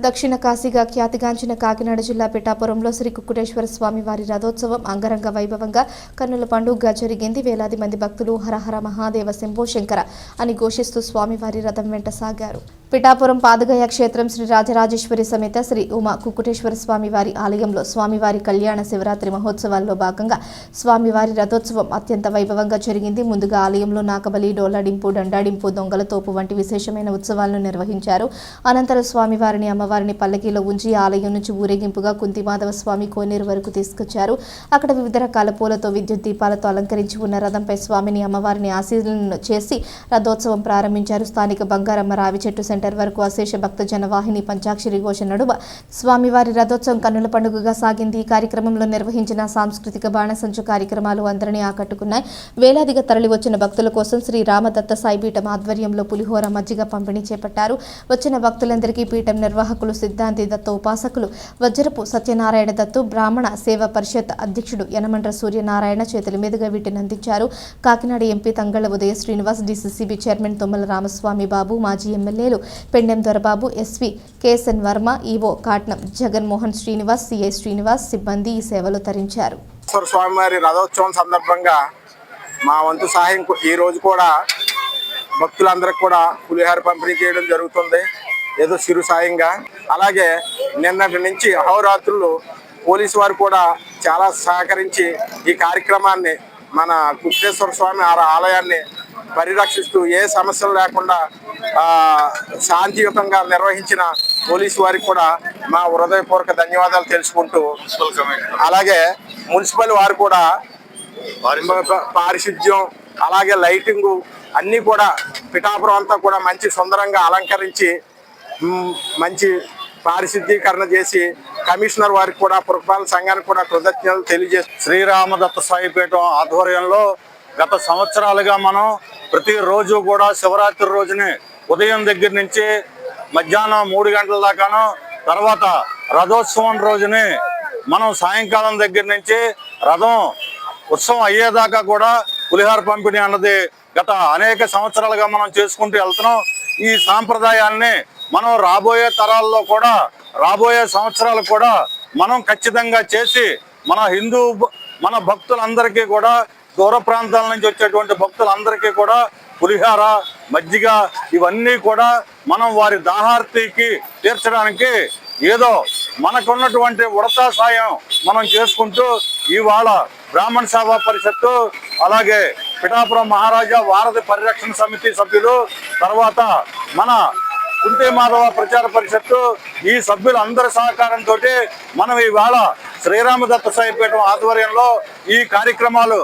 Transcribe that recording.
దక్షిణ కాశీగా ఖ్యాతిగాంచిన కాకినాడ జిల్లా పిఠాపురంలో శ్రీ కుక్కుటేశ్వర స్వామి వారి రథోత్సవం అంగరంగ వైభవంగా కన్నుల పండుగగా జరిగింది. వేలాది మంది భక్తులు హరహర మహాదేవ శంభో శంకర అని ఘోషిస్తూ స్వామివారి రథం వెంట సాగారు. పిఠాపురం పాదగయ క్షేత్రం శ్రీ రాజరాజేశ్వరి సమేత శ్రీ ఉమా కుక్కుటేశ్వర స్వామివారి ఆలయంలో స్వామివారి కళ్యాణ శివరాత్రి మహోత్సవాల్లో భాగంగా స్వామివారి రథోత్సవం అత్యంత వైభవంగా జరిగింది. ముందుగా ఆలయంలో నాకబలి, డోలాడింపు, దండాడింపు, దొంగల తోపు వంటి విశేషమైన ఉత్సవాలను నిర్వహించారు. అనంతరం స్వామివారిని అమ్మవారిని పల్లకీలో ఉంచి ఆలయం నుంచి ఊరేగింపుగా కుంతిమాధవ స్వామి కోనేరు వరకు తీసుకొచ్చారు. అక్కడ వివిధ రకాల పూలతో, విద్యుత్ దీపాలతో అలంకరించి ఉన్న రథంపై స్వామిని అమ్మవారిని ఆశీర్వదనం చేసి రథోత్సవం ప్రారంభించారు. స్థానిక బంగారమ్మ రావి చెట్టు సెంటర్ వరకు అశేష భక్త జనవాహిని పంచాక్షరి ఘోష నడుమ స్వామివారి రథోత్సవం కన్నుల పండుగగా సాగింది. ఈ కార్యక్రమంలో నిర్వహించిన సాంస్కృతిక బాణసంచు కార్యక్రమాలు అందరినీ ఆకట్టుకున్నాయి. వేలాదిగా తరలివచ్చిన భక్తుల కోసం శ్రీ రామదత్త సాయిపీఠం ఆధ్వర్యంలో పులిహోర, మజ్జిగ పంపిణీ చేపట్టారు. వచ్చిన భక్తులందరికీ పీఠం నిర్వాహకులు సిద్ధాంతి దత్త, ఉపాసకులు వజ్రపు సత్యనారాయణ దత్తు, బ్రాహ్మణ సేవా పరిషత్ అధ్యక్షుడు యనమండ్ర సూర్యనారాయణ చేతుల మీదుగా వీటిని అందించారు. Kakinada MP Thangalla Udaya Srinivas, DCCB chairman Tummala Ramaswamy Babu, మాజీ ఎమ్మెల్యేలు Pendem Dorababu, SV KSN Varma, EO Katnam Jaganmohan Srinivas, CI Srinivas సిబ్బంది ఈ సేవలు తరించారు. స్వామివారి రథోత్సవం సందర్భంగా మా వంతు సహాయం ఈ రోజు కూడా భక్తులందరికీ కూడా పులిహార పంపిణీ చేయడం జరుగుతుంది, ఏదో చిరు సాయంగా. అలాగే నిన్నటి నుంచి అహోరాత్రులు పోలీసు వారు కూడా చాలా సహకరించి ఈ కార్యక్రమాన్ని, మన కుక్కుటేశ్వర స్వామి ఆలయాన్ని పరిరక్షిస్తూ ఏ సమస్యలు లేకుండా శాంతియుతంగా నిర్వహించిన పోలీసు వారికి కూడా మా హృదయపూర్వక ధన్యవాదాలు తెలుసుకుంటూ, అలాగే మున్సిపల్ వారు కూడా పారిశుద్ధ్యం, అలాగే లైటింగు అన్నీ కూడా పిఠాపురం అంతా కూడా మంచి సుందరంగా అలంకరించి మంచి పారిశుద్ధీకరణ చేసి కమిషనర్ వారికి కూడా, పురపాలక సంఘానికి కూడా కృతజ్ఞతలు తెలియజేస్తారు. శ్రీరామదత్త సాయిపీఠం ఆధ్వర్యంలో గత సంవత్సరాలుగా మనం ప్రతిరోజు కూడా శివరాత్రి రోజునే ఉదయం దగ్గర నుంచి మధ్యాహ్నం 3 గంటల దాకాను, తర్వాత రథోత్సవం రోజునే మనం సాయంకాలం దగ్గర నుంచి రథం ఉత్సవం అయ్యేదాకా కూడా పులిహార పంపిణీ అన్నది గత అనేక సంవత్సరాలుగా మనం చేసుకుంటూ వెళ్తున్నాం. ఈ సాంప్రదాయాన్ని మనం రాబోయే తరాల్లో కూడా, రాబోయే సంవత్సరాలు కూడా మనం ఖచ్చితంగా చేసి మన భక్తులందరికీ కూడా, దూర ప్రాంతాల నుంచి వచ్చేటువంటి భక్తులందరికీ కూడా పులిహార, మజ్జిగ ఇవన్నీ కూడా మనం వారి దాహార్తికి తీర్చడానికి ఏదో మనకున్నటువంటి ఉడతా సాయం మనం చేసుకుంటూ ఇవాళ బ్రాహ్మణ సేవా పరిషత్తు, అలాగే పిఠాపురం మహారాజా వారధి పరిరక్షణ సమితి సభ్యులు, తర్వాత మన కుంతిమాధవ ప్రచార పరిషత్తు, ఈ సభ్యులందరి సహకారంతో మనం ఇవాళ శ్రీరామదత్త సాయిపీఠం ఆధ్వర్యంలో ఈ కార్యక్రమాలు